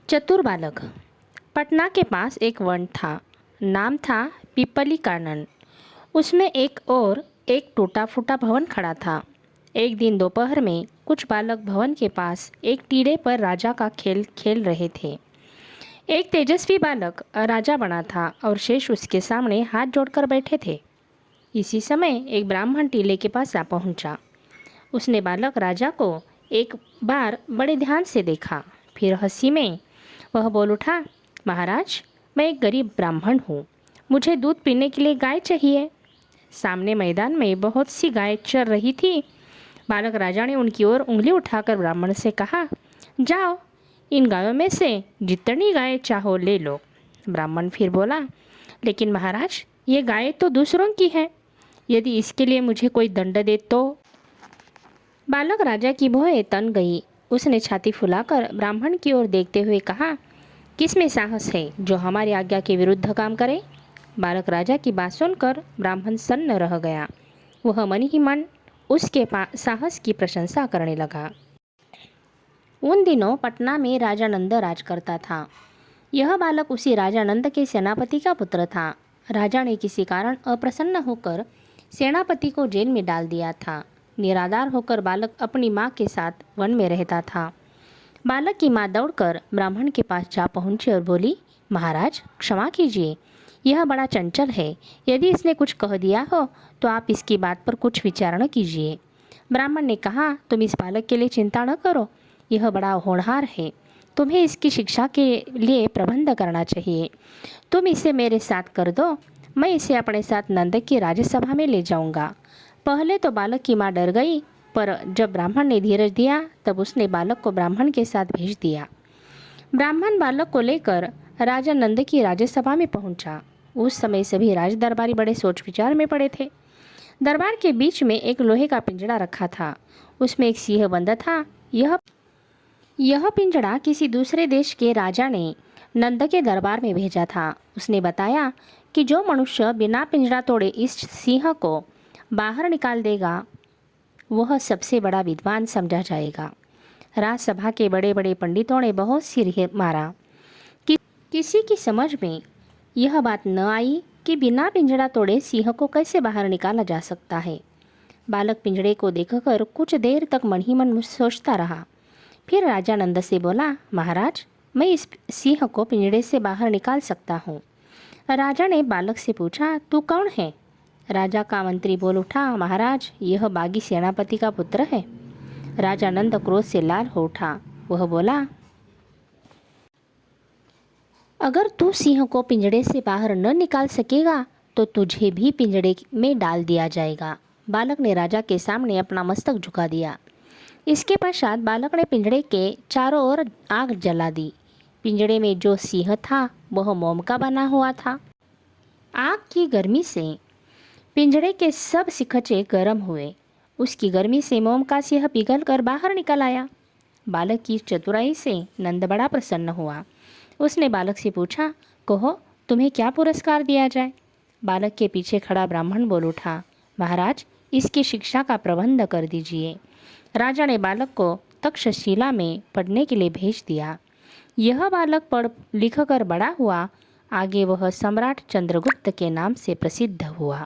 चतुर बालक। पटना के पास एक वन था। नाम था पिपली कानन। उसमें एक और एक टूटा फूटा भवन खड़ा था। एक दिन दोपहर में कुछ बालक भवन के पास एक टीले पर राजा का खेल खेल रहे थे। एक तेजस्वी बालक राजा बना था और शेष उसके सामने हाथ जोड़कर बैठे थे। इसी समय एक ब्राह्मण टीले के पास आ पहुंचा। उसने बालक राजा को एक बार बड़े ध्यान से देखा। फिर हंसी में वह बोल उठा, महाराज, मैं एक गरीब ब्राह्मण हूँ। मुझे दूध पीने के लिए गाय चाहिए। सामने मैदान में बहुत सी गाय चर रही थी। बालक राजा ने उनकी ओर उंगली उठाकर ब्राह्मण से कहा, जाओ, इन गायों में से जितनी गाय चाहो ले लो। ब्राह्मण फिर बोला, लेकिन महाराज, ये गाय तो दूसरों की है। यदि इसके लिए मुझे कोई दंड दे तो? बालक राजा की भौहें तन गई। उसने छाती फुलाकर ब्राह्मण की ओर देखते हुए कहा, किसमें साहस है जो हमारी आज्ञा के विरुद्ध काम करे? बालक राजा की बात सुनकर ब्राह्मण सन्न रह गया। वह मन ही मन उसके साहस की प्रशंसा करने लगा। उन दिनों पटना में राजा नंद राज करता था। यह बालक उसी राजा नंद के सेनापति का पुत्र था। राजा ने किसी कारण अप्रसन्न होकर सेनापति को जेल में डाल दिया था। निराधार होकर बालक अपनी माँ के साथ वन में रहता था। बालक की माँ दौड़कर ब्राह्मण के पास जा पहुंची और बोली, महाराज, क्षमा कीजिए, यह बड़ा चंचल है। यदि इसने कुछ कह दिया हो तो आप इसकी बात पर कुछ विचार न कीजिए। ब्राह्मण ने कहा, तुम इस बालक के लिए चिंता न करो, यह बड़ा होनहार है। तुम्हें इसकी शिक्षा के लिए प्रबंध करना चाहिए। तुम इसे मेरे साथ कर दो, मैं इसे अपने साथ नंद की राज्यसभा में ले जाऊंगा। पहले तो बालक की माँ डर गई, पर जब ब्राह्मण ने धीरज दिया तब उसने बालक को ब्राह्मण के साथ भेज दिया। ब्राह्मण बालक को लेकर राजा नंद की राज्यसभा में पहुंचा। उस समय सभी राज दरबारी बड़े सोच विचार में पड़े थे। दरबार के बीच में एक लोहे का पिंजड़ा रखा था। उसमें एक सिंह बंद था। यह पिंजड़ा किसी दूसरे देश के राजा ने नंद के दरबार में भेजा था। उसने बताया कि जो मनुष्य बिना पिंजड़ा तोड़े इस सिंह को बाहर निकाल देगा वह सबसे बड़ा विद्वान समझा जाएगा। राजसभा के बड़े बड़े पंडितों ने बहुत सिर मारा कि किसी की समझ में यह बात न आई कि बिना पिंजड़ा तोड़े सिंह को कैसे बाहर निकाला जा सकता है। बालक पिंजड़े को देखकर कुछ देर तक मन ही मन सोचता रहा। फिर राजा नंद से बोला, महाराज, मैं इस सिंह को पिंजड़े से बाहर निकाल सकता हूँ। राजा ने बालक से पूछा, तू कौन है? राजा का मंत्री बोल उठा, महाराज, यह बागी सेनापति का पुत्र है। राजा नंद क्रोध से लाल हो उठा। वह बोला, अगर तू सिंह को पिंजड़े से बाहर न निकाल सकेगा तो तुझे भी पिंजड़े में डाल दिया जाएगा। बालक ने राजा के सामने अपना मस्तक झुका दिया। इसके पश्चात बालक ने पिंजड़े के चारों ओर आग जला दी। पिंजड़े में जो सिंह था वह मोम का बना हुआ था। आग की गर्मी से पिंजड़े के सब सिखचे गर्म हुए। उसकी गर्मी से मोम का सिंह पिघल कर बाहर निकल आया। बालक की चतुराई से नंद बड़ा प्रसन्न हुआ। उसने बालक से पूछा, कहो, तुम्हें क्या पुरस्कार दिया जाए? बालक के पीछे खड़ा ब्राह्मण बोल उठा, महाराज, इसकी शिक्षा का प्रबंध कर दीजिए। राजा ने बालक को तक्षशिला में पढ़ने के लिए भेज दिया। यह बालक पढ़ लिख कर बड़ा हुआ। आगे वह सम्राट चंद्रगुप्त के नाम से प्रसिद्ध हुआ।